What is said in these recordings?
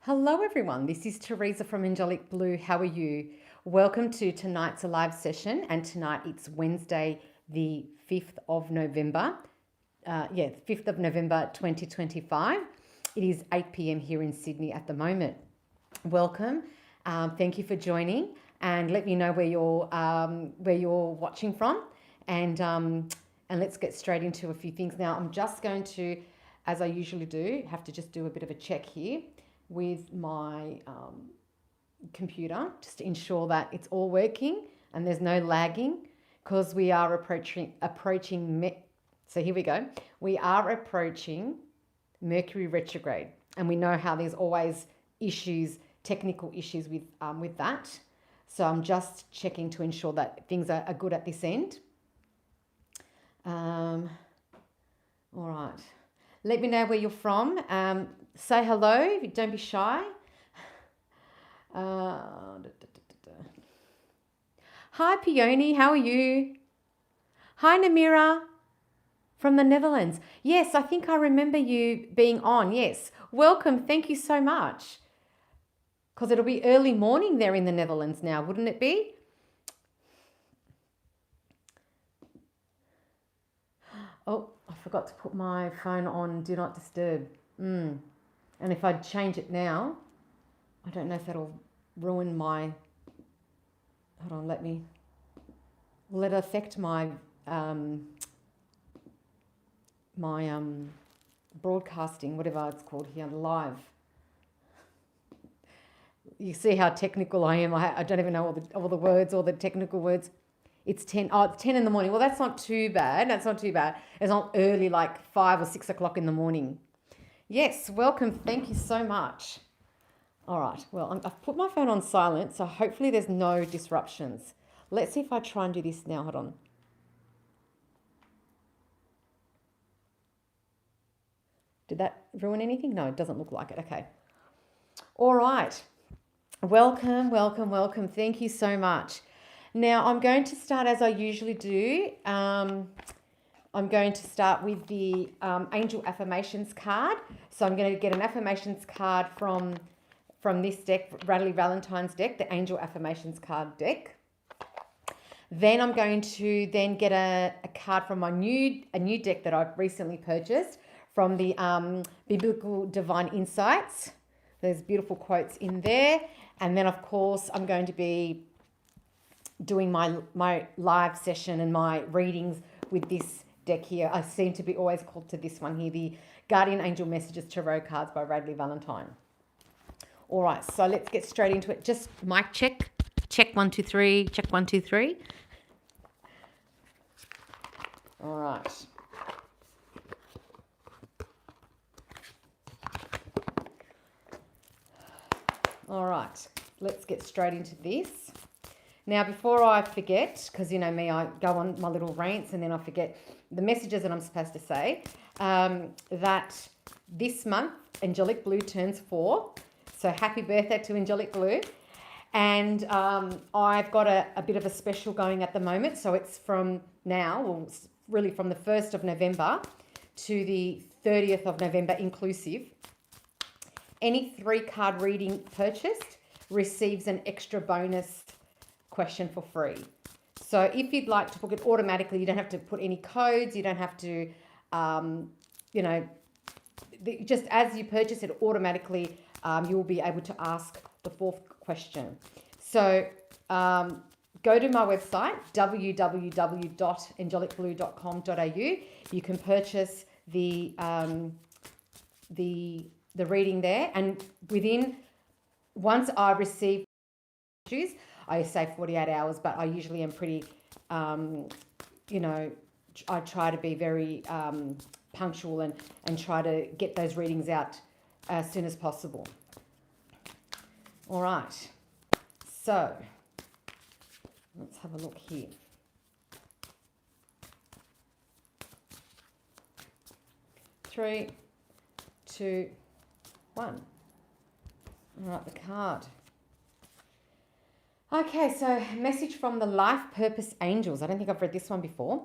Hello everyone, this is Teresa from Angelic Blue. How are you? Welcome to tonight's live session, and tonight it's Wednesday the 5th of November. 5th of November 2025. It is 8 p.m. here in Sydney at the moment. Welcome. Thank you for joining, and let me know where you're watching from, and let's get straight into a few things. Now, I'm just going to, as I usually do, have to just do a bit of a check here with my computer just to ensure that it's all working and there's no lagging, because we are approaching so here we go. We are approaching Mercury retrograde, and we know how there's always issues, technical issues with that. So I'm just checking to ensure that things are good at this end. All right. Let me know where you're from. Say hello. Don't be shy. Hi, Peony. How are you? Hi, Namira from the Netherlands. Yes, I think I remember you being on. Yes. Welcome. Thank you so much. Because it'll be early morning there in the Netherlands now, wouldn't it be? Oh, I forgot to put my phone on Do Not Disturb. And if I change it now, I don't know if that'll ruin my... Hold on, will it affect my broadcasting, whatever it's called here, live? You see how technical I am. I don't even know all the words, all the technical words. It's 10 in the morning. Well, that's not too bad. It's not early, like 5 or 6 o'clock in the morning. Yes, welcome. Thank you so much. All right. Well, I've put my phone on silent, so hopefully there's no disruptions. Let's see if I try and do this now. Hold on. Did that ruin anything? No, it doesn't look like it. Okay. All right. Welcome, welcome, welcome. Thank you so much. Now, I'm going to start as I usually do. I'm going to start with the Angel Affirmations card. So I'm going to get an affirmations card from this deck, Radley Valentine's deck, the Angel Affirmations card deck. Then I'm going to then get a card from a new deck that I've recently purchased from the Biblical Divine Insights. There's beautiful quotes in there. And then, of course, I'm going to be doing my live session and my readings with this deck here. I seem to be always called to this one here, the Guardian Angel Messages Tarot Cards by Radley Valentine. All right, so let's get straight into it. Just mic check. Check 1, 2, 3. Check 1, 2, 3. All right. All right, let's get straight into this. Now, before I forget, because you know me, I go on my little rants and then I forget the messages that I'm supposed to say, that this month, Angelic Blue turns 4. So happy birthday to Angelic Blue. And I've got a bit of a special going at the moment. So it's from now, or really from the 1st of November to the 30th of November inclusive. Any 3-card reading purchased receives an extra bonus question for free. So if you'd like to book it automatically, you don't have to put any codes. You don't have to, just as you purchase it automatically, you'll be able to ask the 4th question. So go to my website, www.angelicblue.com.au. You can purchase the reading there, and once I receive issues, I say 48 hours, but I usually am pretty, I try to be very punctual and try to get those readings out as soon as possible. All right, so let's have a look here. Three, 2, 1. All right, the card. Okay, so message from the Life Purpose Angels. I don't think I've read this one before.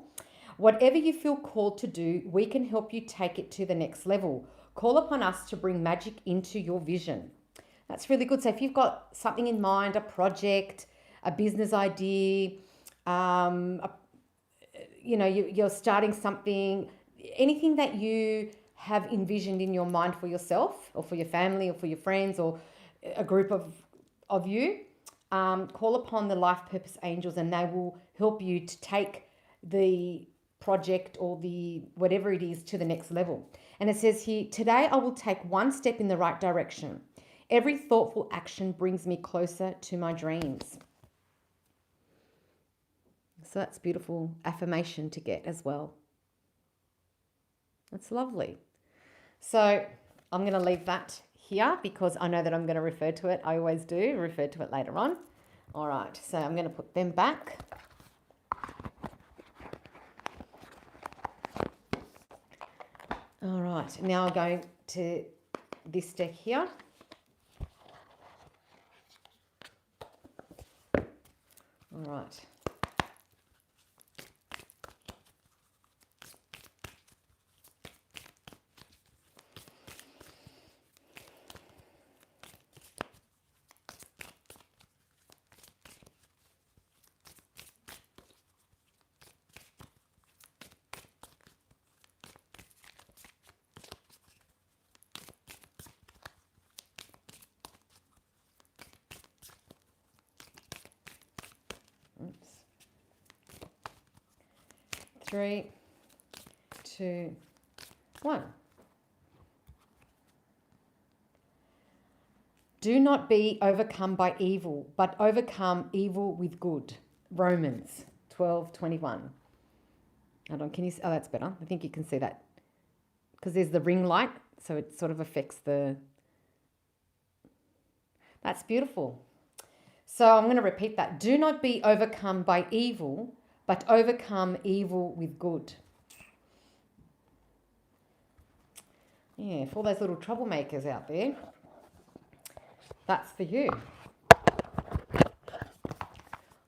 Whatever you feel called to do, we can help you take it to the next level. Call upon us to bring magic into your vision. That's really good. So if you've got something in mind, a project, a business idea, you're starting something, anything that you have envisioned in your mind for yourself or for your family or for your friends or a group of you, call upon the life purpose angels and they will help you to take the project or the whatever it is to the next level. And it says here, today I will take one step in the right direction. Every thoughtful action brings me closer to my dreams. So that's beautiful affirmation to get as well. That's lovely. So I'm going to leave that here because I know that I'm going to refer to it. I always do refer to it later on. All right, so I'm going to put them back. All right, now I'm going to this deck here. All right. Oops. 3, 2, 1. Do not be overcome by evil, but overcome evil with good. Romans 12:21. Hold on, can you? Oh, that's better. I think you can see that because there's the ring light, so it sort of affects the. That's beautiful. So I'm going to repeat that. Do not be overcome by evil, but overcome evil with good. Yeah, for all those little troublemakers out there, that's for you.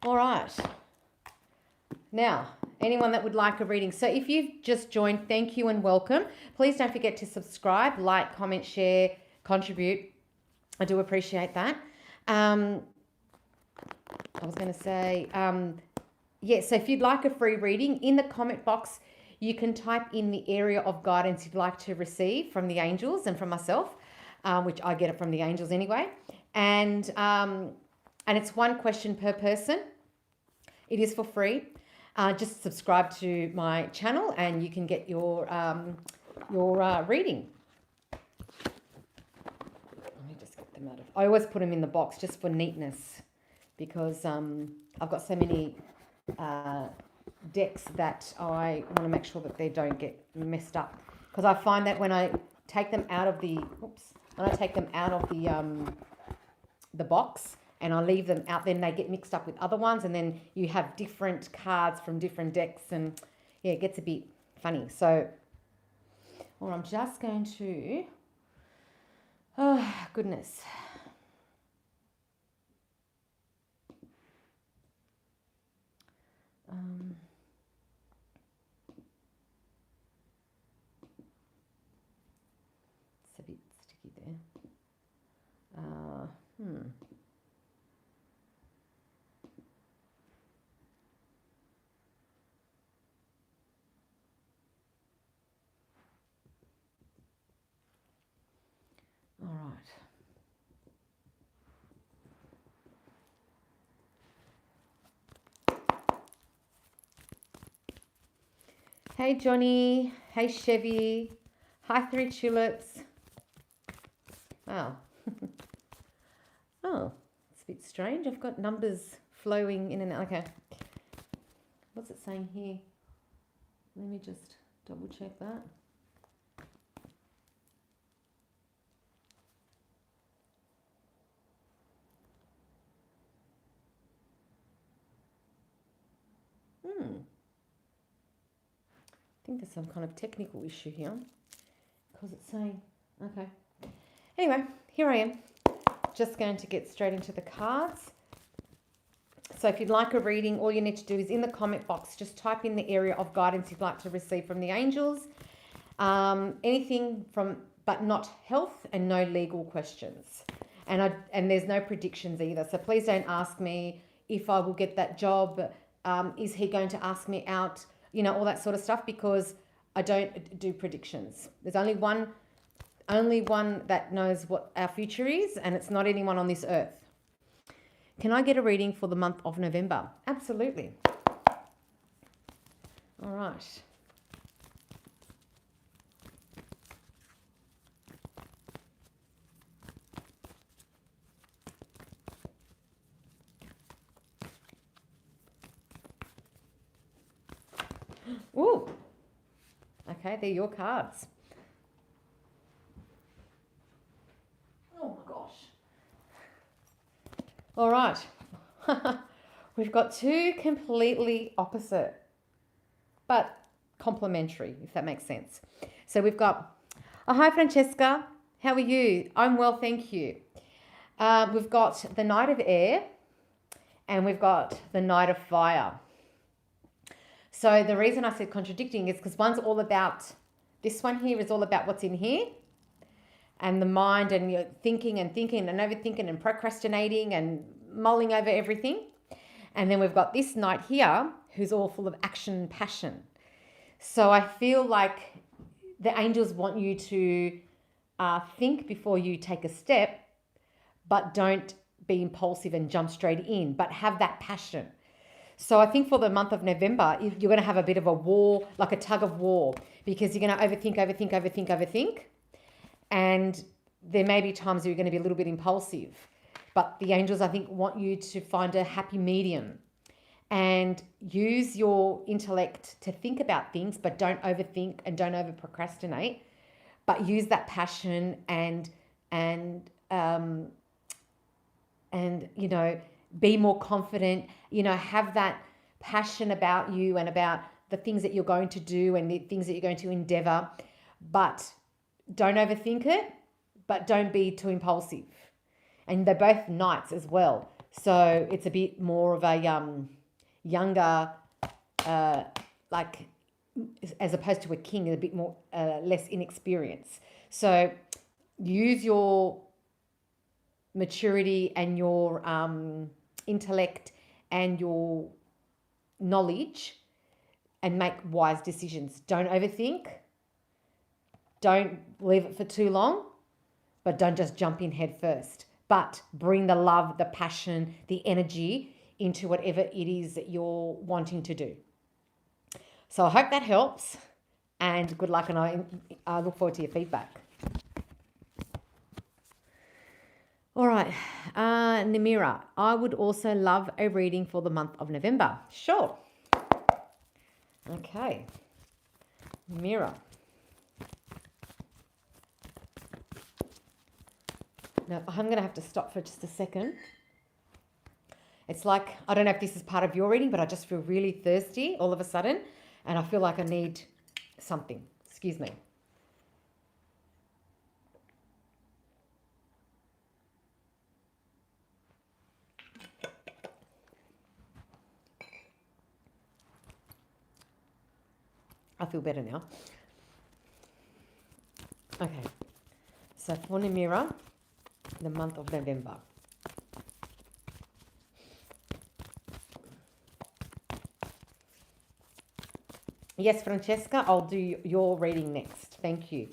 All right. Now, anyone that would like a reading. So if you've just joined, thank you and welcome. Please don't forget to subscribe, like, comment, share, contribute. I do appreciate that. I was going to say, so if you'd like a free reading, in the comment box, you can type in the area of guidance you'd like to receive from the angels and from myself, which I get it from the angels anyway. And it's one question per person. It is for free. Just subscribe to my channel and you can get your reading. Let me just get them out of. I always put them in the box just for neatness because I've got so many decks that I want to make sure that they don't get messed up. Because I find that when I take them out of the the box and I leave them out, then they get mixed up with other ones, and then you have different cards from different decks, and yeah, it gets a bit funny. So, well, I'm just going to. Oh goodness. It's a bit sticky there. All right. Hey Johnny, hey Chevy, hi 3 Tulips. Wow. Oh, it's a bit strange. I've got numbers flowing in and out. Okay. What's it saying here? Let me just double check that. I think there's some kind of technical issue here because it's saying, okay. Anyway, here I am. Just going to get straight into the cards. So if you'd like a reading, all you need to do is in the comment box, just type in the area of guidance you'd like to receive from the angels. Anything from, but not health and no legal questions. And there's no predictions either. So please don't ask me if I will get that job. Is he going to ask me out? You know, all that sort of stuff, because I don't do predictions. There's only one that knows what our future is, and it's not anyone on this earth. Can I get a reading for the month of November? Absolutely. All right. Ooh. Okay, they're your cards. Oh my gosh. All right. We've got two completely opposite, but complementary, if that makes sense. So we've got, oh, hi Francesca. How are you? I'm well, thank you. We've got the Knight of Air and we've got the Knight of Fire. So the reason I said contradicting is because one's all about, this one here is all about what's in here and the mind, and you're thinking and overthinking and procrastinating and mulling over everything. And then we've got this Knight here who's all full of action and passion. So I feel like the angels want you to think before you take a step, but don't be impulsive and jump straight in, but have that passion. So I think for the month of November, you're going to have a bit of a war, like a tug of war, because you're going to overthink. And there may be times where you're going to be a little bit impulsive. But the angels, I think, want you to find a happy medium and use your intellect to think about things, but don't overthink and don't over procrastinate. But use that passion and you know, be more confident, you know, have that passion about you and about the things that you're going to do and the things that you're going to endeavor, but don't overthink it, but don't be too impulsive. And they're both knights as well. So it's a bit more of a younger, like, as opposed to a king, a bit more, less inexperienced. So use your maturity and your intellect and your knowledge and make wise decisions. Don't overthink. Don't leave it for too long, but don't just jump in head first. But bring the love, the passion, the energy into whatever it is that you're wanting to do. So I hope that helps, and good luck, and I look forward to your feedback. All right, Namira, I would also love a reading for the month of November. Sure. Okay, Namira. Now, I'm going to have to stop for just a second. It's like, I don't know if this is part of your reading, but I just feel really thirsty all of a sudden, and I feel like I need something. Excuse me. I feel better now. Okay. So for Namira, the month of November. Yes, Francesca, I'll do your reading next. Thank you.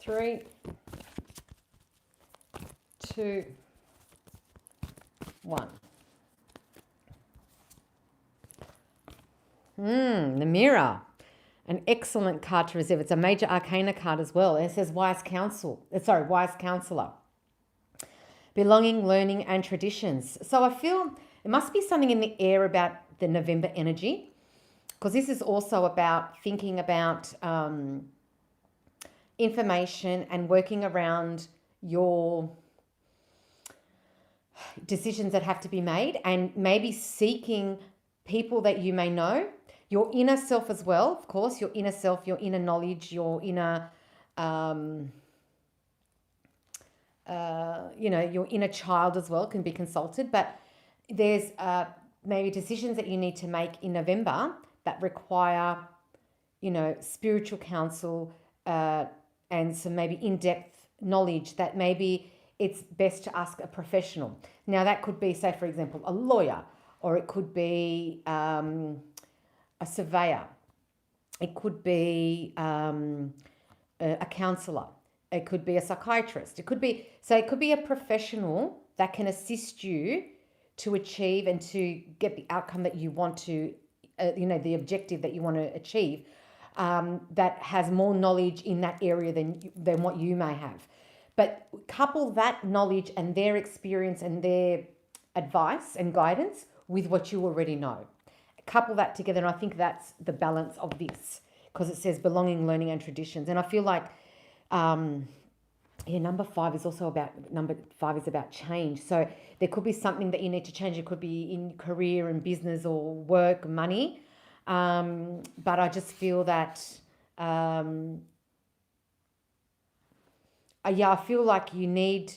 Three, two, one. The Mirror. An excellent card to reserve. It's a major arcana card as well. And it says wise counselor. Belonging, learning, and traditions. So I feel it must be something in the air about the November energy. because this is also about thinking about information and working around your decisions that have to be made, and maybe seeking people that you may know, your inner self as well, of course, your inner self, your inner knowledge, your inner, your inner child as well can be consulted. But there's maybe decisions that you need to make in November that require, spiritual counsel and some maybe in-depth knowledge that maybe it's best to ask a professional. Now, that could be, say, for example, a lawyer, or it could be a surveyor. It could be a counsellor. It could be a psychiatrist. It could be a professional that can assist you to achieve and to get the outcome that you want to, the objective that you want to achieve, that has more knowledge in that area than what you may have. But couple that knowledge and their experience and their advice and guidance with what you already know. Couple that together, and I think that's the balance of this, because it says belonging, learning, and traditions. And I feel like, number 5 is about change. So there could be something that you need to change. It could be in career and business or work, money. But I just feel that, I feel like you need,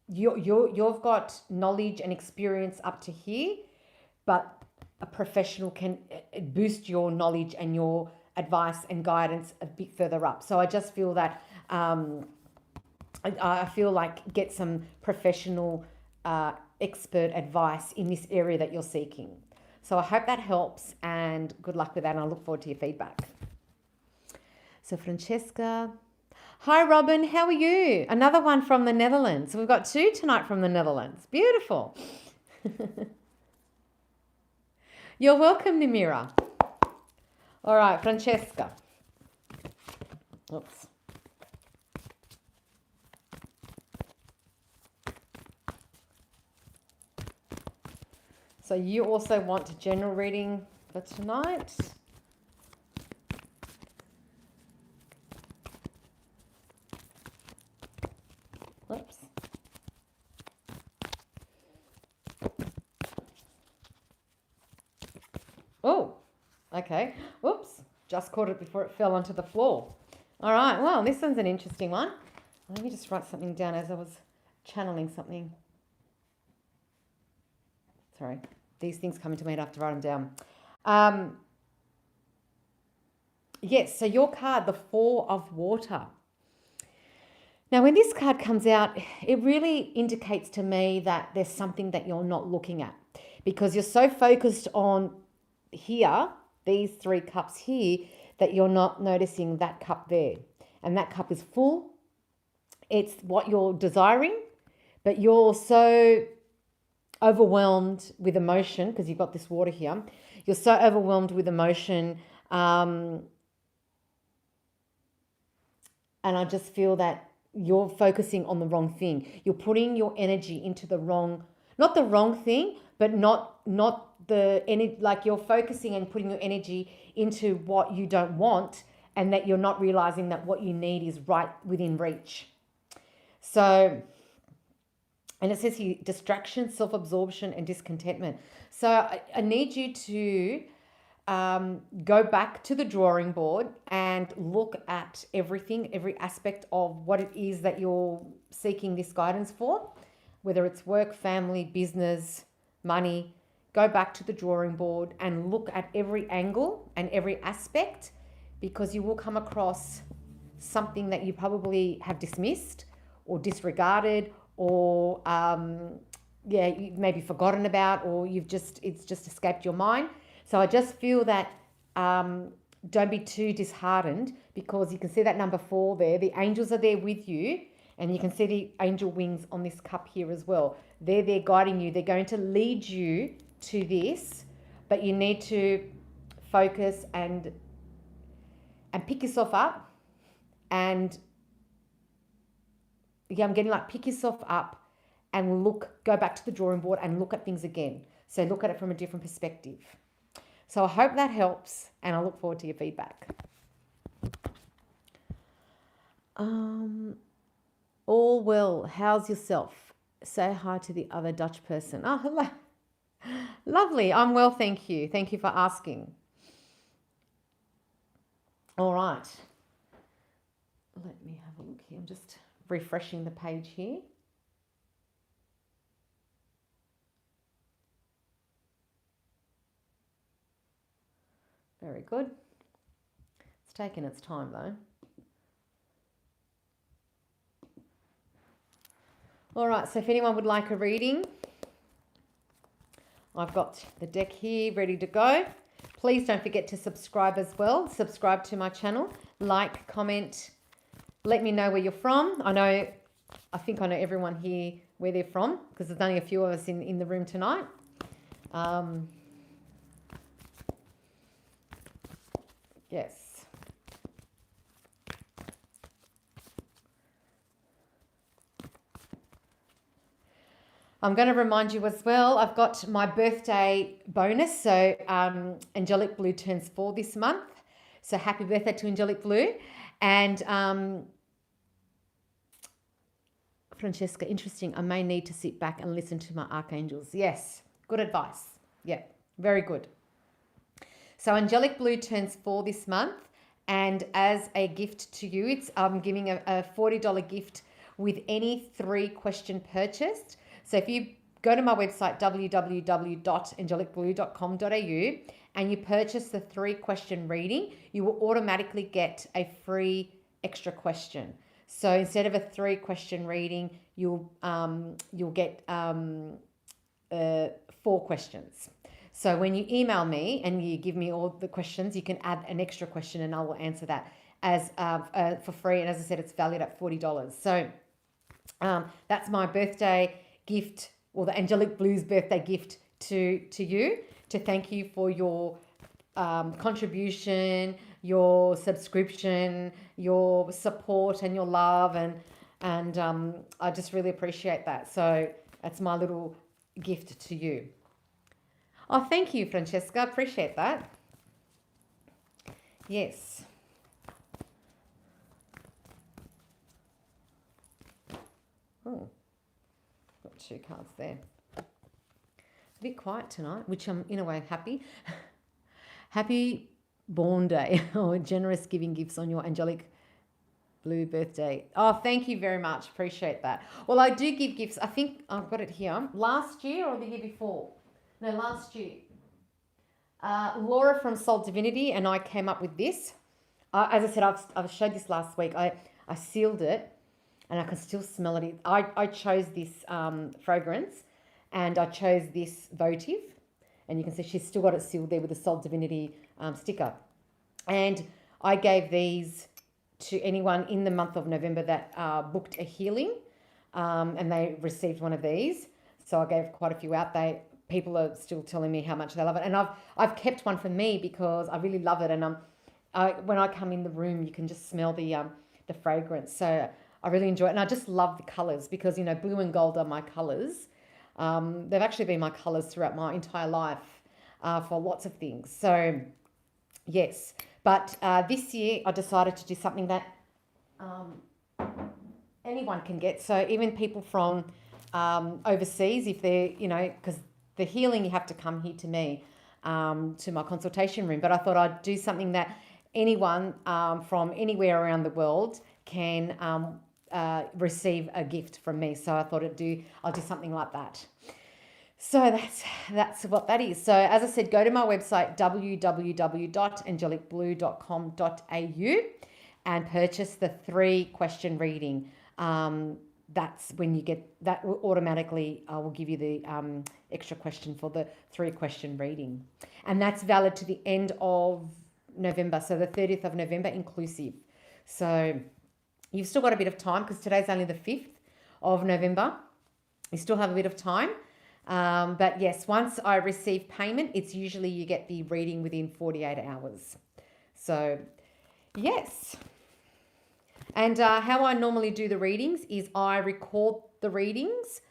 you've got knowledge and experience up to here, but a professional can boost your knowledge and your advice and guidance a bit further up. So I just feel that, I feel like get some professional expert advice in this area that you're seeking. So I hope that helps, and good luck with that, and I look forward to your feedback. So Francesca. Hi, Robin. How are you? Another one from the Netherlands. We've got 2 tonight from the Netherlands. Beautiful. You're welcome, Namira. All right, Francesca. Oops. So you also want a general reading for tonight? Oops. Oh, okay. Oops. Just caught it before it fell onto the floor. All right. Well, this one's an interesting one. Let me just write something down as I was channeling something. Sorry. These things come into my head, I have to write them down. Yes, so your card, the 4 of Water. Now, when this card comes out, it really indicates to me that there's something that you're not looking at, because you're so focused on here, these 3 cups here, that you're not noticing that cup there. And that cup is full. It's what you're desiring, but you're so overwhelmed with emotion, because you've got this water here. You're so overwhelmed with emotion. And I just feel that you're focusing on the wrong thing. You're putting your energy into the wrong, not the wrong thing, but not the energy, like you're focusing and putting your energy into what you don't want, and that you're not realizing that what you need is right within reach. So, and it says here, distraction, self-absorption, and discontentment. So I need you to go back to the drawing board and look at everything, every aspect of what it is that you're seeking this guidance for, whether it's work, family, business, money. Go back to the drawing board and look at every angle and every aspect, because you will come across something that you probably have dismissed or disregarded, or you've maybe forgotten about, or it's just escaped your mind. So I just feel that don't be too disheartened, because you can see that number 4 there. The angels are there with you, and you can see the angel wings on this cup here as well. They're there guiding you. They're going to lead you to this, but you need to focus and pick yourself up. And yeah, I'm getting like pick yourself up and go back to the drawing board and look at things again. So look at it from a different perspective. So I hope that helps, and I look forward to your feedback. All well. How's yourself? Say hi to the other Dutch person. Oh, hello. Lovely. I'm well, thank you. Thank you for asking. All right. Let me have a look here. I'm just refreshing the page here. Very good. It's taken its time though. All right, so if anyone would like a reading, I've got the deck here ready to go. Please don't forget to subscribe as well. Subscribe to my channel, like, comment, let me know where you're from. I think I know everyone here where they're from because there's only a few of us in the room tonight. Yes. I'm going to remind you as well, I've got my birthday bonus. So Angelic Blue turns 4 this month. So happy birthday to Angelic Blue. And Francesca, interesting. I may need to sit back and listen to my archangels. Yes, good advice. Yeah, very good. So Angelic Blue turns 4 this month. And as a gift to you, I'm giving a $40 gift with any 3-question purchased. So if you go to my website, www.angelicblue.com.au, and you purchase the 3-question reading, you will automatically get a free extra question. So instead of a 3-question reading, you'll get 4 questions. So when you email me and you give me all the questions, you can add an extra question and I will answer that as for free. And as I said, it's valued at $40. So that's my birthday gift, or the Angelic Blues birthday gift to you, to thank you for your contribution, your subscription, your support and your love, and I just really appreciate that. So that's my little gift to you. Oh, thank you, Francesca. Appreciate that. Yes. Oh. 2 cards there. A bit quiet tonight, which I'm in a way happy. Happy Born Day, or generous giving gifts on your Angelic Blue birthday. Oh, thank you very much. Appreciate that. Well, I do give gifts. I think I've got it here. Last year or the year before? No, last year. Laura from Soul Divinity and I came up with this. As I said, I've showed this last week. I sealed it. And I can still smell it. I chose this fragrance, and I chose this votive. And you can see she's still got it sealed there with the Soul Divinity sticker. And I gave these to anyone in the month of November that booked a healing, and they received one of these. So I gave quite a few out. People are still telling me how much they love it. And I've kept one for me because I really love it. And when I come in the room, you can just smell the fragrance. So I really enjoy it. And I just love the colours because, blue and gold are my colours. They've actually been my colours throughout my entire life for lots of things. So, yes. But this year I decided to do something that anyone can get. So even people from overseas, if they're, because the healing, you have to come here to me, to my consultation room. But I thought I'd do something that anyone from anywhere around the world can receive a gift from me. So I thought I'll do something like that. So that's what that is. So as I said, go to my website, www.angelicblue.com.au, and purchase the 3-question reading. That's when you get that. Automatically I will give you the extra question for the 3-question reading, and that's valid to the end of November, so the 30th of November inclusive. So you've still got a bit of time because today's only the 5th of November. You still have a bit of time. But yes, once I receive payment, it's usually you get the reading within 48 hours. So yes. And how I normally do the readings is I record the readings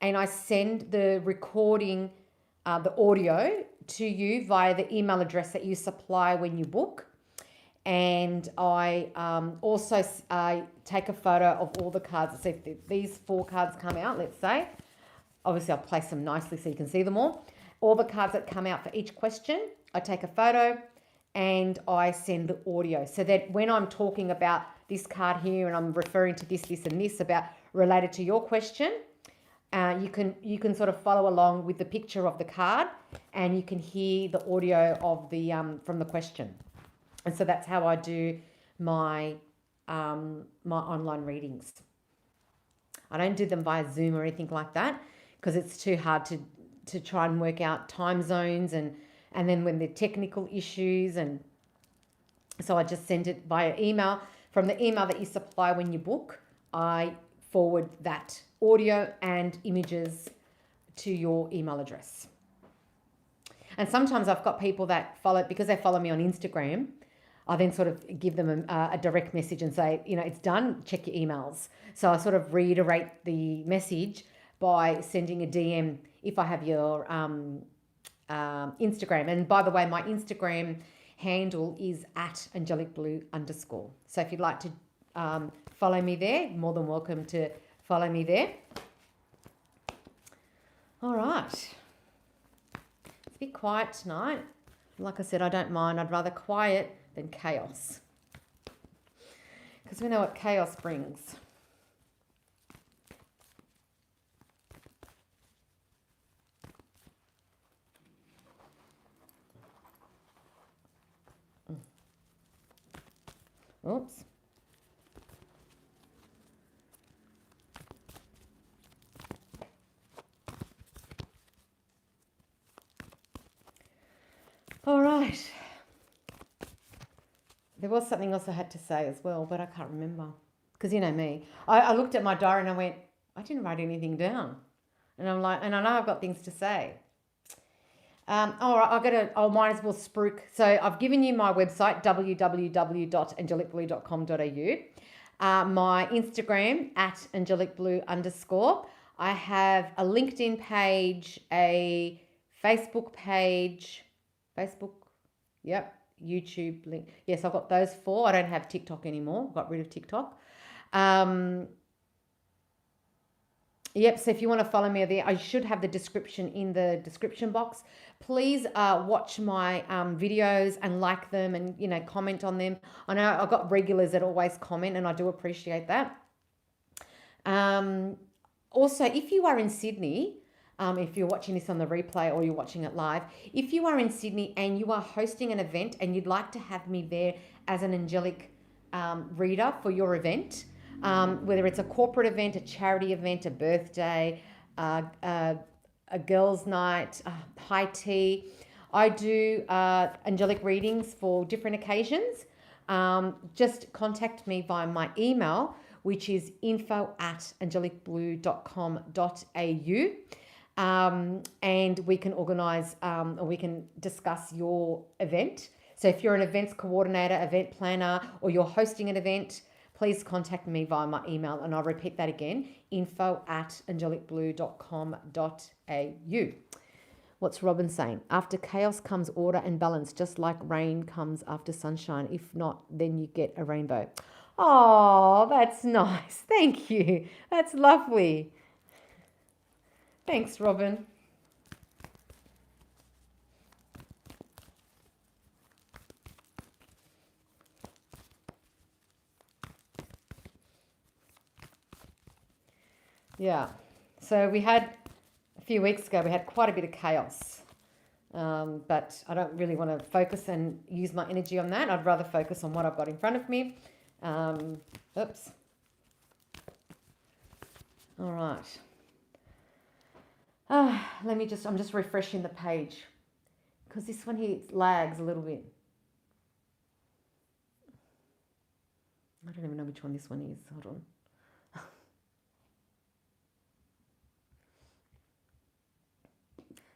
and I send the recording, the audio to you via the email address that you supply when you book. And I also take a photo of all the cards. So if these 4 cards come out, let's say, obviously I'll place them nicely so you can see them all. All the cards that come out for each question, I take a photo and I send the audio so that when I'm talking about this card here and I'm referring to this, and this about related to your question, you can sort of follow along with the picture of the card and you can hear the audio of the from the question. And so that's how I do my my online readings. I don't do them via Zoom or anything like that because it's too hard to try and work out time zones and then when there are technical issues, and so I just send it via email. From the email that you supply when you book, I forward that audio and images to your email address. And sometimes I've got people that follow, because they follow me on Instagram, I then sort of give them a direct message and say, it's done, check your emails. So I sort of reiterate the message by sending a DM if I have your Instagram. And by the way, my Instagram handle is @angelicblue_. So if you'd like to follow me there, more than welcome to follow me there. All right. It's a bit quiet tonight. Like I said, I don't mind. I'd rather quiet than chaos, because we know what chaos brings. Oops. All right. There was something else I had to say as well, but I can't remember. Because you know me. I looked at my diary and I went, I didn't write anything down. And I'm like, and I know I've got things to say. All right, I might as well spruik. So I've given you my website, www.angelicblue.com.au. My Instagram, @angelicblue_. I have a LinkedIn page, a Facebook page, YouTube link. Yes, I've got those 4. I don't have TikTok anymore. Got rid of TikTok. Yep, so if you want to follow me there, I should have the description in the description box. Please watch my videos and like them and, comment on them. I know I've got regulars that always comment and I do appreciate that. Also, if you are in Sydney, if you're watching this on the replay or you're watching it live, if you are in Sydney and you are hosting an event and you'd like to have me there as an angelic reader for your event, whether it's a corporate event, a charity event, a birthday, a girls' night, high tea, I do angelic readings for different occasions. Just contact me via my email, which is info@angelicblue.com.au. And we can organise or we can discuss your event. So if you're an events coordinator, event planner, or you're hosting an event, please contact me via my email. And I'll repeat that again, info@angelicblue.com.au. What's Robin saying? After chaos comes order and balance, just like rain comes after sunshine. If not, then you get a rainbow. Oh, that's nice. Thank you. That's lovely. Thanks, Robin. Yeah. So we had, a few weeks ago, we had quite a bit of chaos. But I don't really want to focus and use my energy on that. I'd rather focus on what I've got in front of me. Oops. All right. I'm just refreshing the page because this one here lags a little bit. I don't even know which one this one is. Hold on.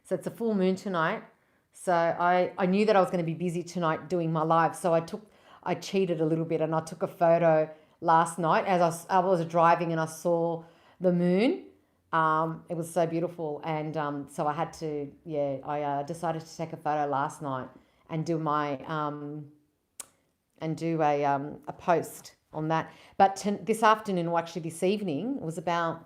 So it's a full moon tonight. So I knew that I was going to be busy tonight doing my live. So I cheated a little bit and I took a photo last night as I was driving and I saw the moon. It was so beautiful, and so I had to, I decided to take a photo last night and do my a post on that. But this afternoon, or actually this evening, it was about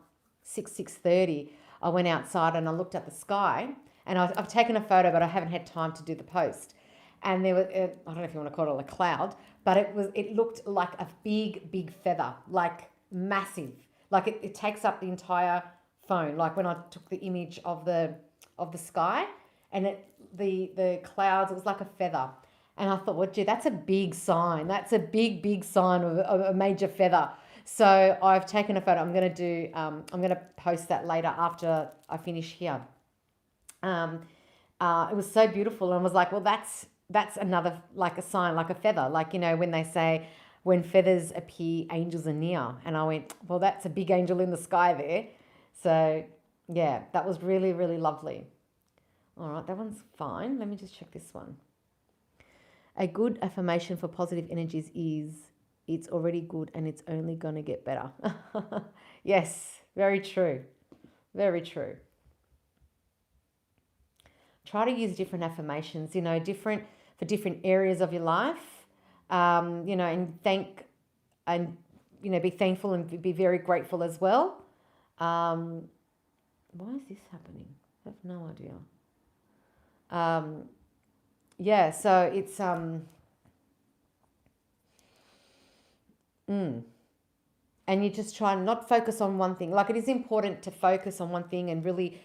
6:30. I went outside and I looked at the sky, and I've taken a photo, but I haven't had time to do the post. And there was, I don't know if you want to call it a cloud, but it looked like a big feather, like massive, like it takes up the entire phone. Like when I took the image of the sky, and the clouds, it was like a feather. And I thought, well, gee, that's a big sign. That's a big sign of a major feather. So I've taken a photo. I'm going to post that later after I finish here. It was so beautiful, and I was like, well, that's another, like a sign, like a feather. Like, you know, when they say, when feathers appear, angels are near. And I went, well, that's a big angel in the sky there. So yeah, that was really, really lovely. All right, that one's fine. Let me just check this one. A good affirmation for positive energies is, it's already good and it's only going to get better. Yes, very true. Very true. Try to use different affirmations, you know, for different areas of your life, you know, and be thankful and be very grateful as well. Why is this happening? I have no idea. Yeah, so it's and you just try and not focus on one thing. Like, it is important to focus on one thing and really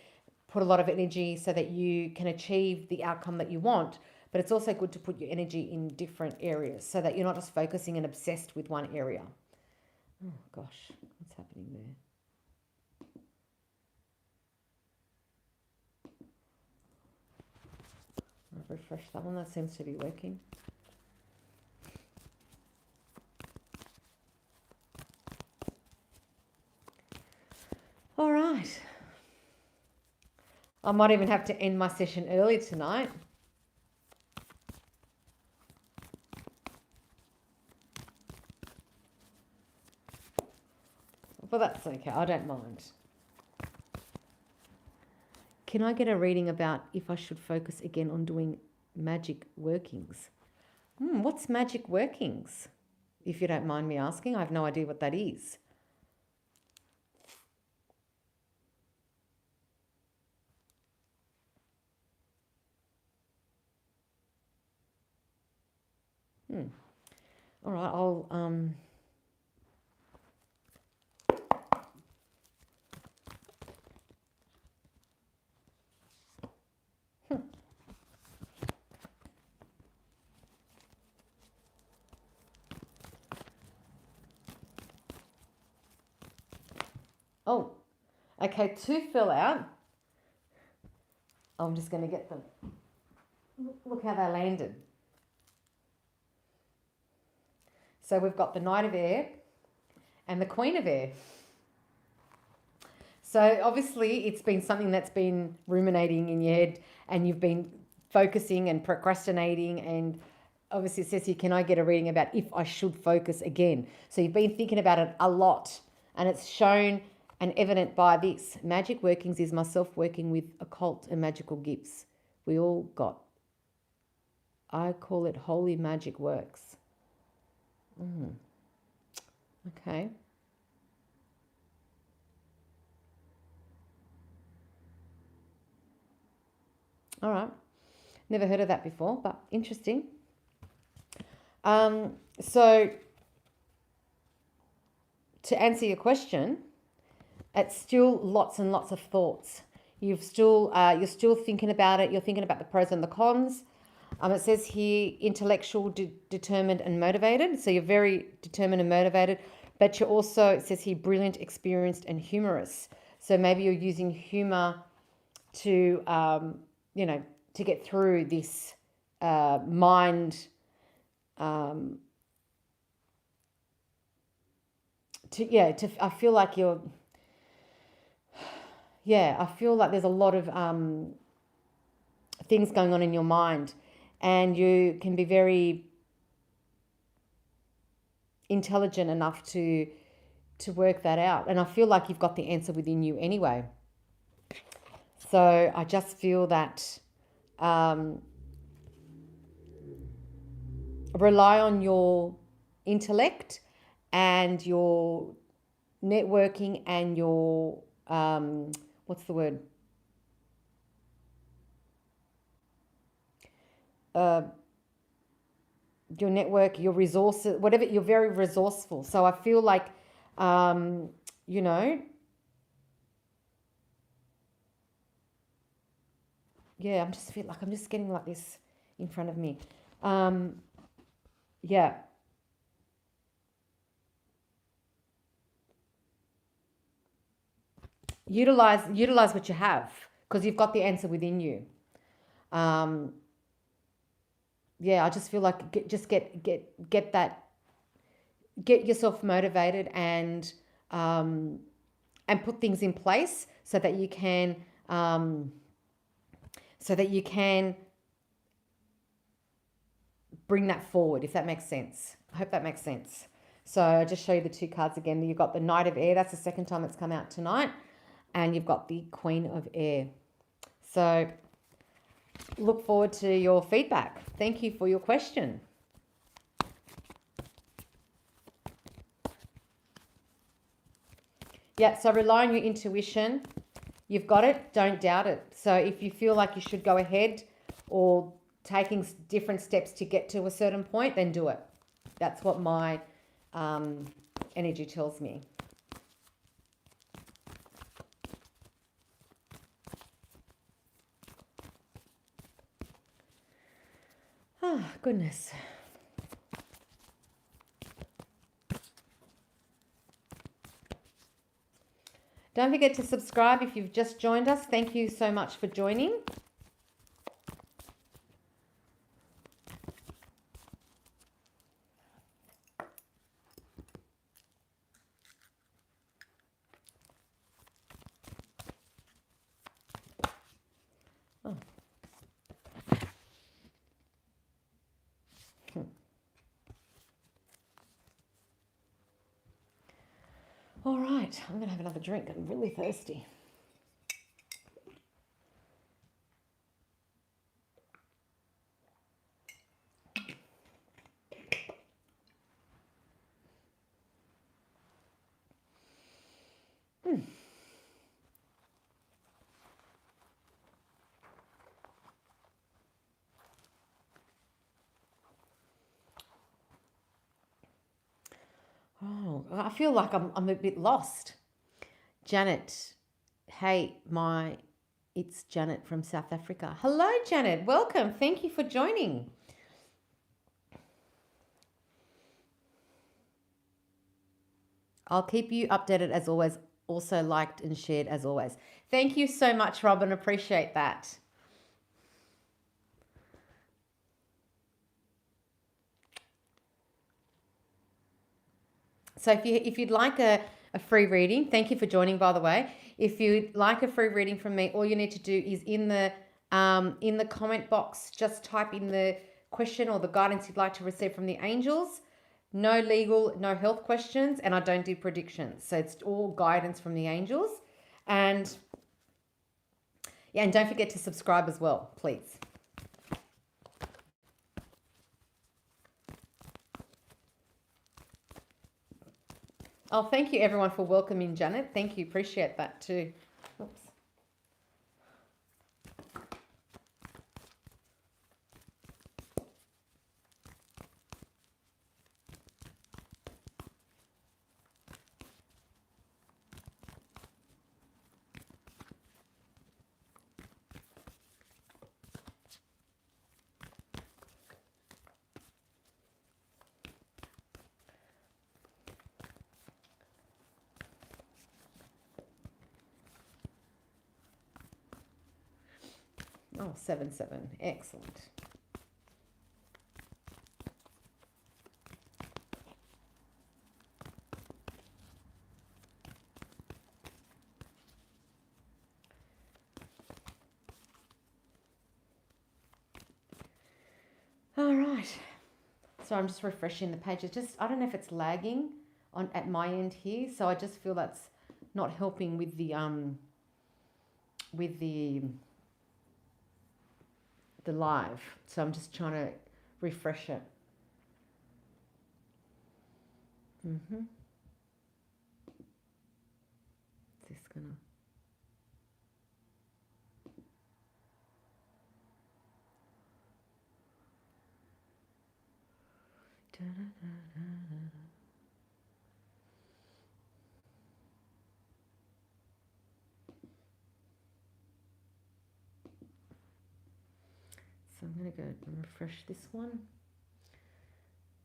put a lot of energy so that you can achieve the outcome that you want. But it's also good to put your energy in different areas so that you're not just focusing and obsessed with one area. Oh gosh, what's happening there? I'll refresh that one. That seems to be working. All right. I might even have to end my session early tonight. But that's okay. I don't mind. Can I get a reading about if I should focus again on doing magic workings? What's magic workings? If you don't mind me asking, I have no idea what that is. All right, I'll Oh, okay, two fell out. I'm just going to get them. Look how they landed. So we've got the Knight of Air and the Queen of Air. So obviously it's been something that's been ruminating in your head, and you've been focusing and procrastinating, and obviously it says here, can I get a reading about if I should focus again? So you've been thinking about it a lot, and it's shown and evident by this. Magic workings is myself working with occult and magical gifts we all got. I call it holy magic works. Okay. All right. Never heard of that before, but interesting. So to answer your question, it's still lots and lots of thoughts. You're still thinking about it. You're thinking about the pros and the cons. It says here, intellectual, determined and motivated. So you're very determined and motivated, but you're also, it says here, brilliant, experienced and humorous. So maybe you're using humor to, to get through this mind, I feel like you're, I feel like there's a lot of things going on in your mind, and you can be very intelligent enough to work that out. And I feel like you've got the answer within you anyway. So I just feel that rely on your intellect and your networking and your, what's the word? Your network, your resources, whatever, you're very resourceful. So I feel like, you know, yeah, I'm just feel like I'm just getting like this in front of me. Yeah. Utilize what you have, because you've got the answer within you. Yeah, I just feel like get yourself motivated and put things in place so that you can bring that forward, if that makes sense. I hope that makes sense. So I'll just show you the two cards again. You've got the Knight of Air. That's the second time it's come out tonight. And you've got the Queen of Air. So look forward to your feedback. Thank you for your question. Yeah, so rely on your intuition. You've got it. Don't doubt it. So if you feel like you should go ahead or taking different steps to get to a certain point, then do it. That's what my energy tells me. Oh, goodness. Don't forget to subscribe if you've just joined us. Thank you so much for joining. Oh. All right, I'm going to have another drink. I'm really thirsty. Oh, I feel like I'm a bit lost. Janet, hey, it's Janet from South Africa. Hello, Janet. Welcome. Thank you for joining. I'll keep you updated as always. Also liked and shared as always. Thank you so much, Robin. Appreciate that. So if you'd like a free reading, thank you for joining, by the way. If you'd like a free reading from me, all you need to do is in the comment box, just type in the question or the guidance you'd like to receive from the angels. No legal, no health questions, and I don't do predictions. So it's all guidance from the angels. And yeah, and don't forget to subscribe as well, please. Oh, thank you everyone for welcoming Janet. Thank you. Appreciate that too. Oops. Oh, 7-7. Excellent. All right. So I'm just refreshing the page. It's just, I don't know if it's lagging at my end here. So I just feel that's not helping with the live. So I'm just trying to refresh it. Is this gonna... So I'm going to go and refresh this one.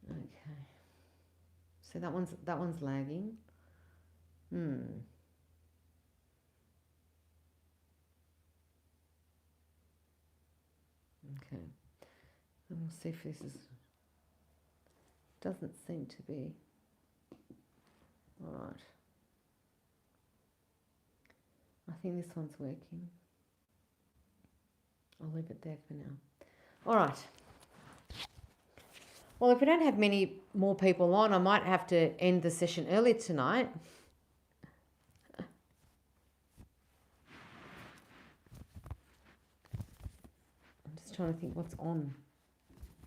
Okay. So that one's lagging. Okay. And we'll see if this is... Doesn't seem to be. All right. I think this one's working. I'll leave it there for now. All right. Well, if we don't have many more people on, I might have to end the session early tonight. I'm just trying to think what's on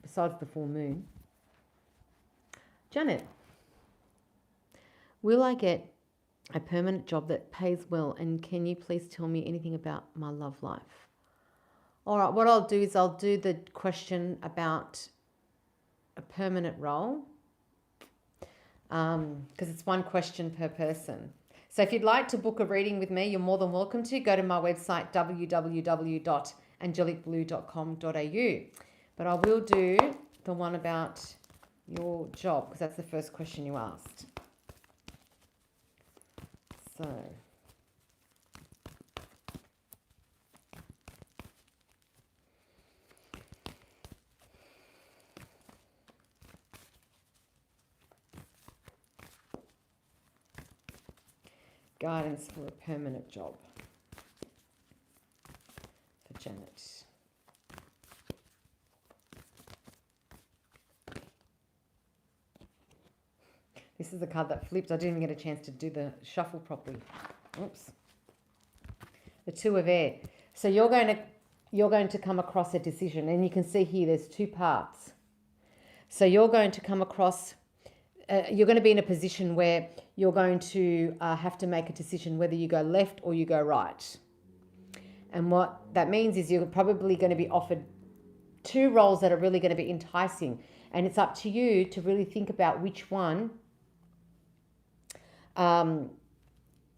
besides the full moon. Janet, will I get a permanent job that pays well, and can you please tell me anything about my love life? All right, what I'll do is I'll do the question about a permanent role, because it's one question per person. So if you'd like to book a reading with me, you're more than welcome to. Go to my website, www.angelicblue.com.au. But I will do the one about your job, because that's the first question you asked. So... guidance for a permanent job for Janet. This is the card that flipped. I didn't get a chance to do the shuffle properly. Oops. The Two of Air. So you're going to come across a decision, and you can see here there's two paths. So you're going to come across... you're going to be in a position where you're going to have to make a decision whether you go left or you go right. And what that means is you're probably going to be offered two roles that are really going to be enticing. And it's up to you to really think about which one,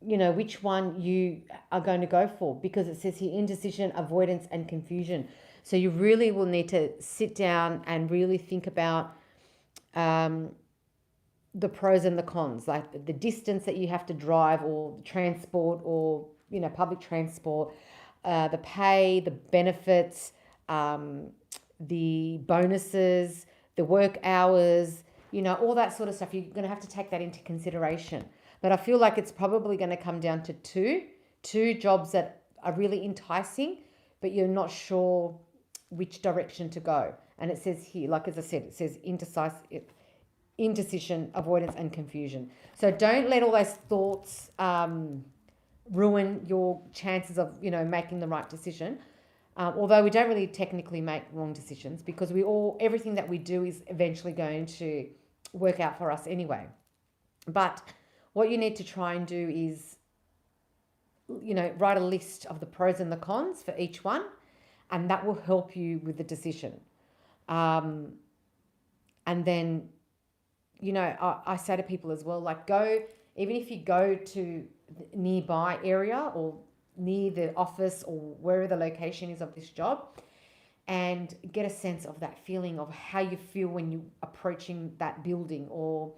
which one you are going to go for. Because it says here, indecision, avoidance, and confusion. So you really will need to sit down and really think about... the pros and the cons, like the distance that you have to drive, or transport, or public transport, the pay, the benefits, the bonuses, the work hours, all that sort of stuff. You're going to have to take that into consideration. But I feel like it's probably going to come down to two jobs that are really enticing, but you're not sure which direction to go. And it says here, like as I said, it says indecision, avoidance, and confusion. So don't let all those thoughts ruin your chances of, making the right decision. Although we don't really technically make wrong decisions, because everything that we do is eventually going to work out for us anyway. But what you need to try and do is, write a list of the pros and the cons for each one, and that will help you with the decision. And then, I say to people as well, like even if you go to the nearby area or near the office or wherever the location is of this job, and get a sense of that feeling of how you feel when you're approaching that building or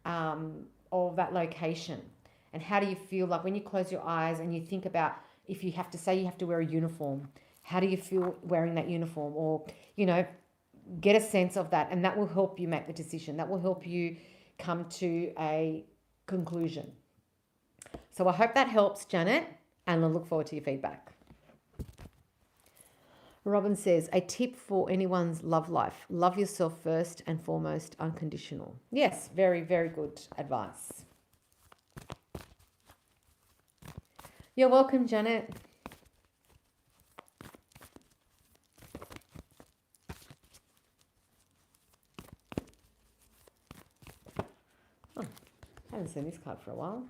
that location. And how do you feel like when you close your eyes and you think about, if you have to wear a uniform, how do you feel wearing that uniform? Or, get a sense of that, and that will help you make the decision. That will help you come to a conclusion. So I hope that helps, Janet, and I look forward to your feedback. Robin says, a tip for anyone's love life. Love yourself first and foremost, unconditional. Yes, very, very good advice. You're welcome, Janet. Oh, I haven't seen this card for a while.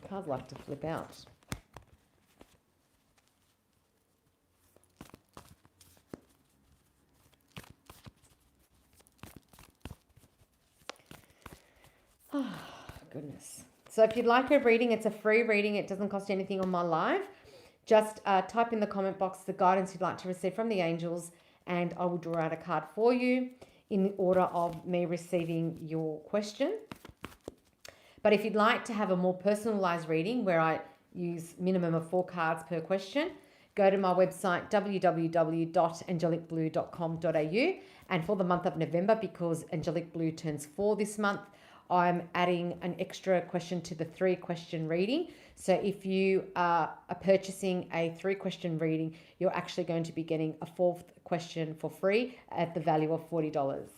Cards like to flip out. Oh, goodness. So if you'd like a reading, it's a free reading. It doesn't cost anything on my live. Just type in the comment box the guidance you'd like to receive from the angels, and I will draw out a card for you in the order of me receiving your question. But if you'd like to have a more personalized reading where I use minimum of 4 cards per question, go to my website www.angelicblue.com.au, and for the month of November, because Angelic Blue turns 4 this month, I'm adding an extra question to the 3-question reading. So if you are purchasing a 3-question reading, you're actually going to be getting a 4th question for free at the value of $40.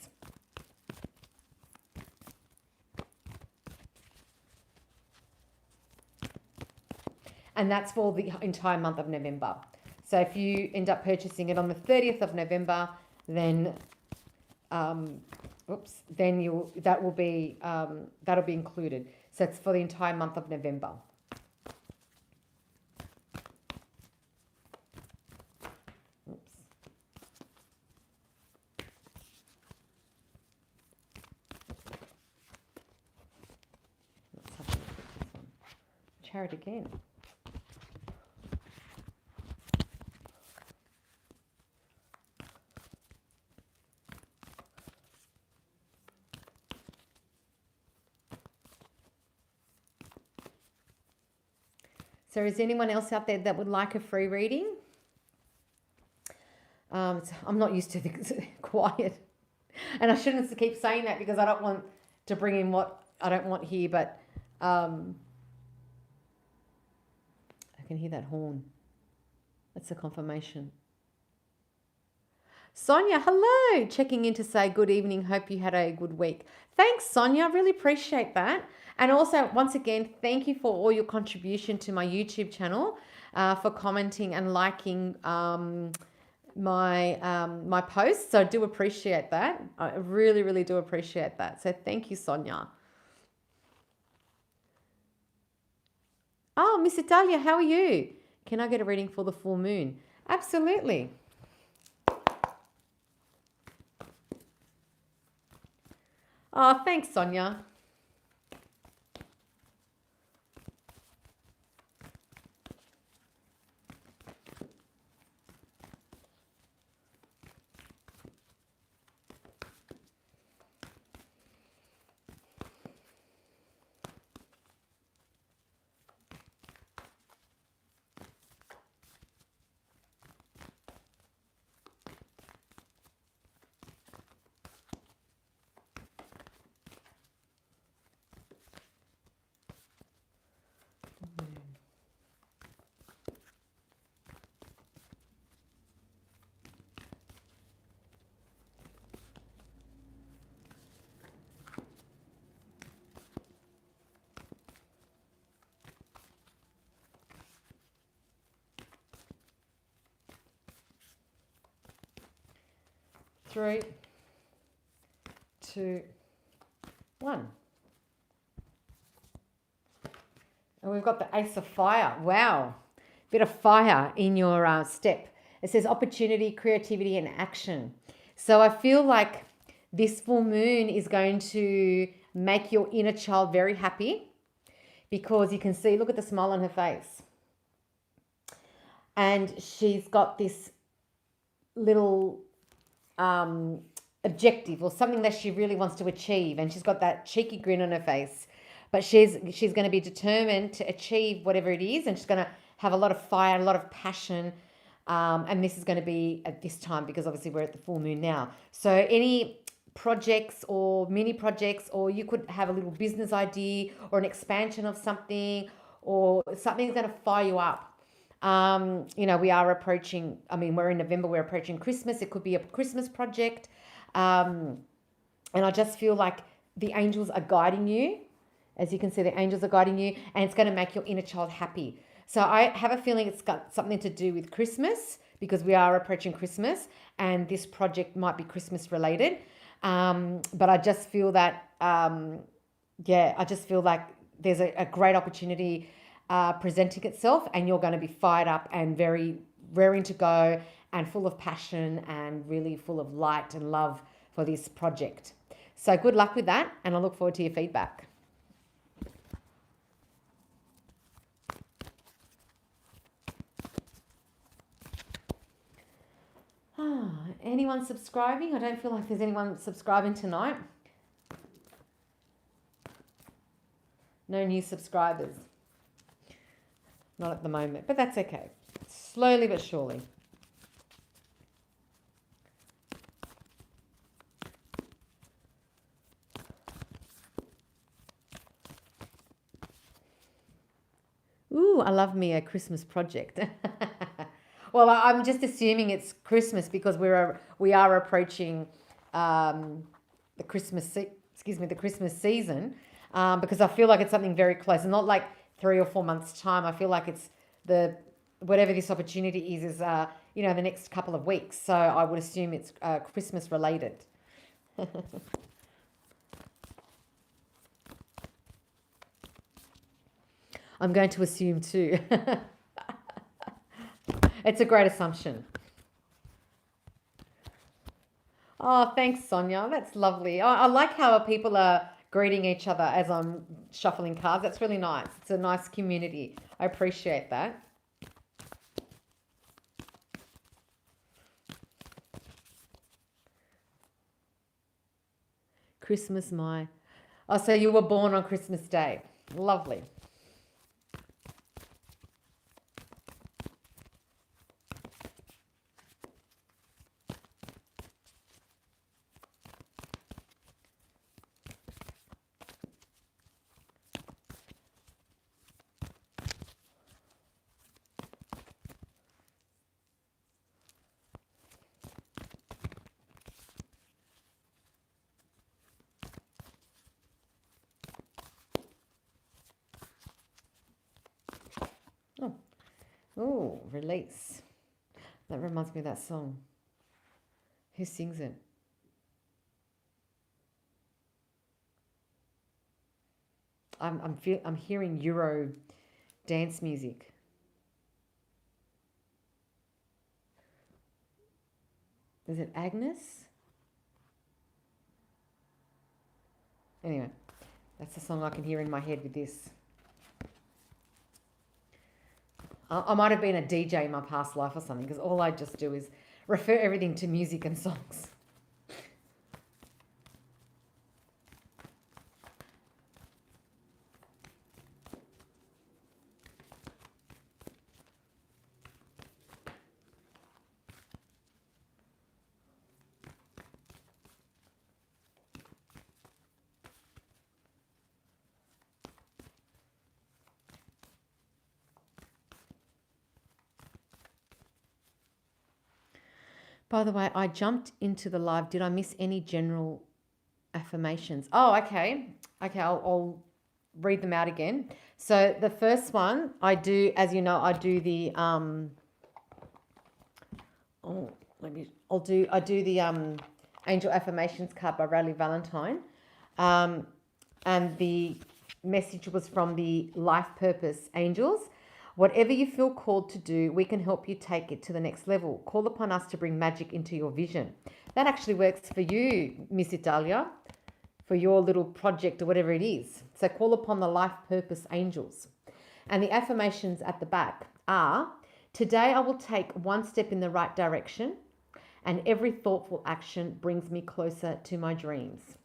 And that's for the entire month of November. So if you end up purchasing it on the 30th of November, then that'll be included. So it's for the entire month of November. Oops. Let's have a look at this one. Try it again. So is anyone else out there that would like a free reading? I'm not used to the quiet. And I shouldn't keep saying that because I don't want to bring in what I don't want here, but I can hear that horn. That's a confirmation. Sonia, hello. Checking in to say good evening. Hope you had a good week. Thanks, Sonia. I really appreciate that. And also, once again, thank you for all your contribution to my YouTube channel, for commenting and liking my posts. I do appreciate that. I really, really do appreciate that. So thank you, Sonia. Oh, Miss Italia, how are you? Can I get a reading for the full moon? Absolutely. Oh, thanks, Sonia. Three, two, one. And we've got the Ace of Fire. Wow. Bit of fire in your step. It says opportunity, creativity, and action. So I feel like this full moon is going to make your inner child very happy, because you can see, look at the smile on her face. And she's got this little objective or something that she really wants to achieve, and she's got that cheeky grin on her face, but she's going to be determined to achieve whatever it is, and she's going to have a lot of fire, a lot of passion, and this is going to be at this time because obviously we're at the full moon now. So any projects or mini projects, or you could have a little business idea or an expansion of something, or something's going to fire you up. You know, we are approaching, I mean, we're in November, we're approaching Christmas. It could be a Christmas project. And I just feel like the angels are guiding you. As you can see, the angels are guiding you, and it's going to make your inner child happy. So I have a feeling it's got something to do with Christmas, because we are approaching Christmas, and this project might be Christmas related. But I just feel that, I just feel like there's a great opportunity presenting itself, and you're going to be fired up and very raring to go and full of passion and really full of light and love for this project. So good luck with that, and I look forward to your feedback. Anyone subscribing? I don't feel like there's anyone subscribing tonight. No new subscribers. Not at the moment, but that's okay. Slowly but surely. Ooh, I love me a Christmas project. Well, I'm just assuming it's Christmas because we are approaching the Christmas season, because I feel like it's something very close, and not like 3 or 4 months time. I feel like it's whatever this opportunity is the next couple of weeks. So I would assume it's Christmas related. I'm going to assume too. It's a great assumption. Oh, thanks, Sonia. That's lovely. I like how people are greeting each other as I'm shuffling cards. That's really nice. It's a nice community. I appreciate that. Christmas, Oh, so you were born on Christmas Day. Lovely. Oh, release. That reminds me of that song. Who sings it? I'm hearing Euro dance music. Is it Agnes? Anyway, that's the song I can hear in my head with this. I might have been a DJ in my past life or something, because all I just do is refer everything to music and songs. By the way, I jumped into the live. Did I miss any general affirmations? Oh, okay. Okay, I'll read them out again. So the first one, I do, as you know, I do the I do the Angel Affirmations card by Raleigh Valentine. And the message was from the Life Purpose Angels. Whatever you feel called to do, we can help you take it to the next level. Call upon us to bring magic into your vision. That actually works for you, Miss Italia, for your little project or whatever it is. So call upon the Life Purpose Angels. And the affirmations at the back are, today I will take one step in the right direction, and every thoughtful action brings me closer to my dreams.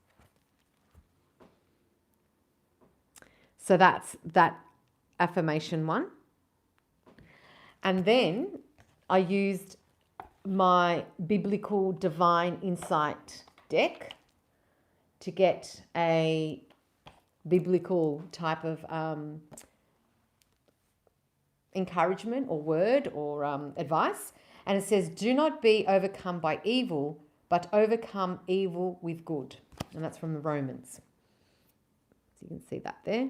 So that's that affirmation one. And then I used my Biblical Divine Insight deck to get a biblical type of encouragement or word or advice. And it says, do not be overcome by evil, but overcome evil with good. And that's from the Romans. So you can see that there.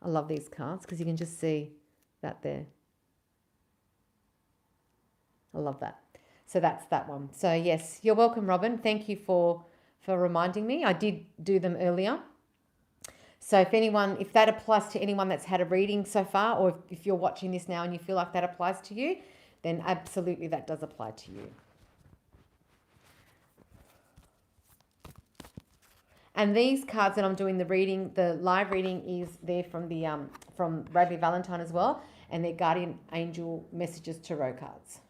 I love these cards because you can just see that there. I love that. So that's that one. So yes, you're welcome, Robin. Thank you for reminding me. I did do them earlier. So if that applies to anyone that's had a reading so far, or if you're watching this now and you feel like that applies to you, then absolutely that does apply to you. And these cards that I'm doing the live reading is there from Bradley Valentine as well, and they're Guardian Angel Messages Tarot cards.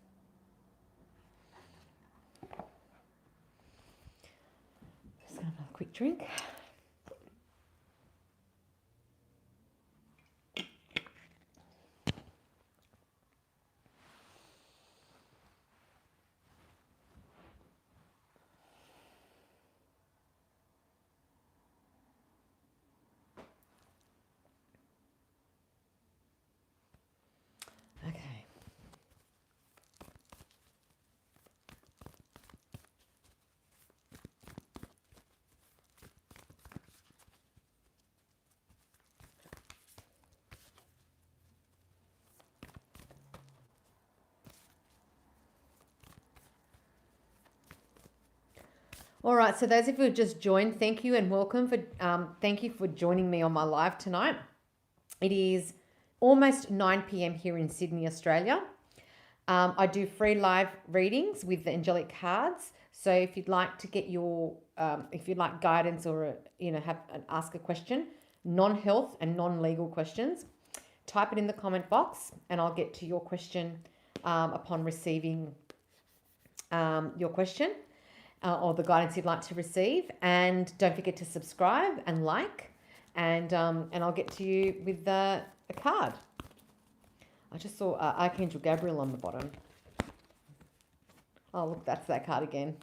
Just gonna have a quick drink. Okay. All right, so those of you who just joined, thank you and welcome. Thank you for joining me on my live tonight. It is almost 9 p.m. here in Sydney, Australia. I do free live readings with the Angelic cards. So if you'd like to get if you'd like guidance or ask a question, non-health and non-legal questions, type it in the comment box and I'll get to your question upon receiving your question. Or the guidance you'd like to receive, and don't forget to subscribe and like, and I'll get to you with a card. I just saw Archangel Gabriel on the bottom. Oh look, that's that card again.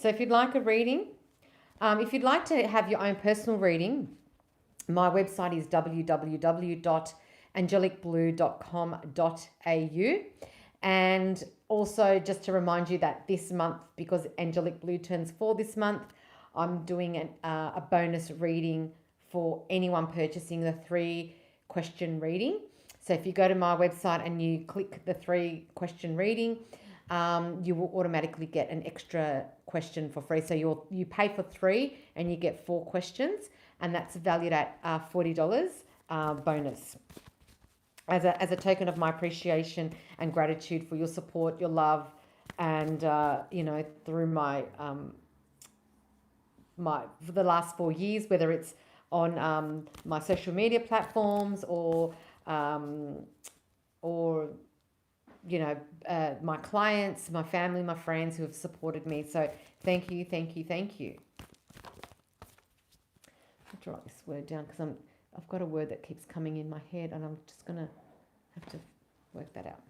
So if you'd like a reading, if you'd like to have your own personal reading, my website is www.angelicblue.com.au. And also just to remind you that this month, because Angelic Blue turns 4 this month, I'm doing a bonus reading for anyone purchasing the 3-question reading. So if you go to my website and you click the 3-question reading, you will automatically get an extra question for free. So you pay for 3 and you get 4 questions, and that's valued at $40 bonus as a token of my appreciation and gratitude for your support, your love, and through my for the last 4 years, whether it's on my social media platforms or my clients, my family, my friends who have supported me. So thank you, thank you, thank you. I have to write this word down because I've got a word that keeps coming in my head, and I'm just gonna have to work that out.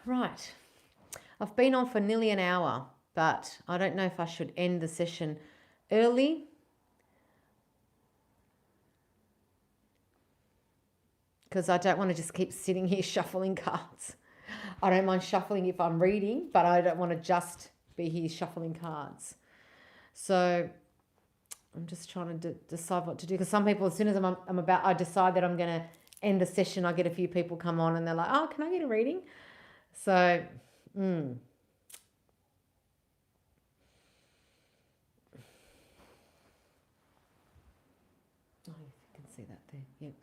Right. I've been on for nearly an hour, but I don't know if I should end the session early. Because I don't want to just keep sitting here shuffling cards. I don't mind shuffling if I'm reading, but I don't want to just be here shuffling cards. So I'm just trying to decide what to do. Because some people, as soon as I decide that I'm going to end the session, I get a few people come on and they're like, oh, can I get a reading? So, see that there. Yes.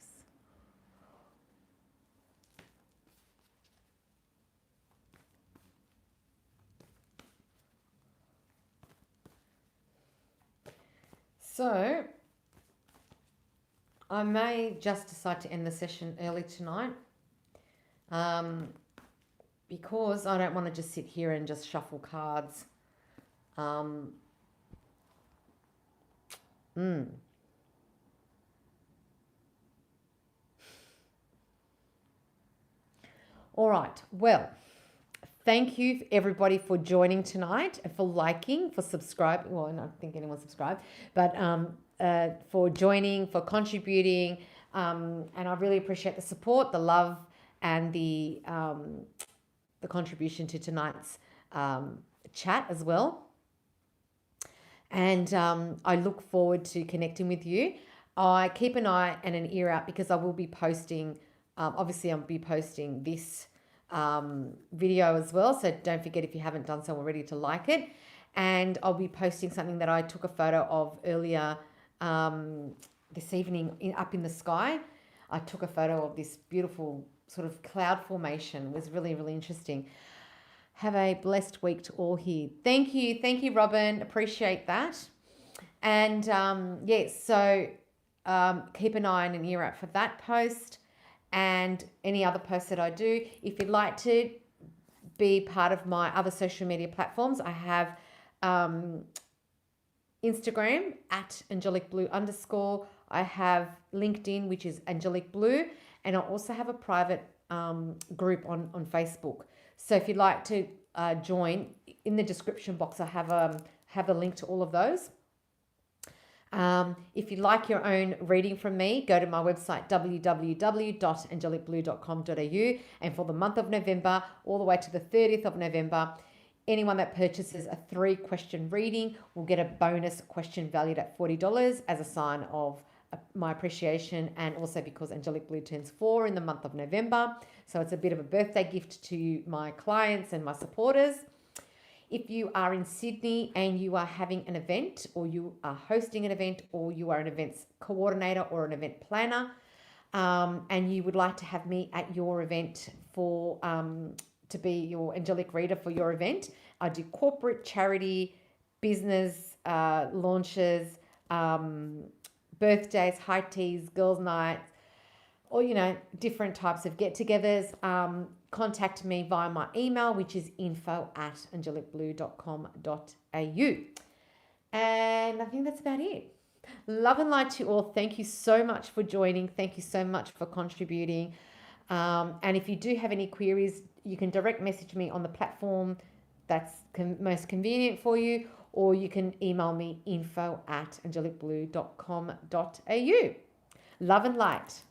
So I may just decide to end the session early tonight, because I don't want to just sit here and just shuffle cards. All right. Well, thank you everybody for joining tonight, for liking, for subscribing. Well, I don't think anyone subscribed, but for joining, for contributing, and I really appreciate the support, the love, and the contribution to tonight's chat as well. And I look forward to connecting with you. I keep an eye and an ear out because I will be posting. Obviously, I'll be posting this video as well. So don't forget, if you haven't done so already, to like it. And I'll be posting something that I took a photo of earlier this evening up in the sky. I took a photo of this beautiful sort of cloud formation. It was really, really interesting. Have a blessed week to all here. Thank you. Thank you, Robin. Appreciate that. And yes, so keep an eye and an ear out for that post and any other posts that I do. If you'd like to be part of my other social media platforms, I have Instagram at angelicblue_. I have LinkedIn, which is Angelic Blue, and I also have a private group on Facebook. So if you'd like to join, in the description box, I have a link to all of those. If you'd like your own reading from me, go to my website, www.angelicblue.com.au. And for the month of November, all the way to the 30th of November, anyone that purchases a 3-question reading will get a bonus question valued at $40 as a sign of my appreciation, and also because Angelic Blue turns 4 in the month of November. So it's a bit of a birthday gift to my clients and my supporters. If you are in Sydney and you are having an event, or you are hosting an event, or you are an events coordinator or an event planner, and you would like to have me at your event for to be your angelic reader for your event, I do corporate, charity, business launches, birthdays, high teas, girls' nights, or, different types of get-togethers. Contact me via my email, which is info@angelicblue.com.au. And I think that's about it. Love and light to you all. Thank you so much for joining. Thank you so much for contributing. And if you do have any queries, you can direct message me on the platform that's most convenient for you, or you can email me info@angelicblue.com.au. Love and light.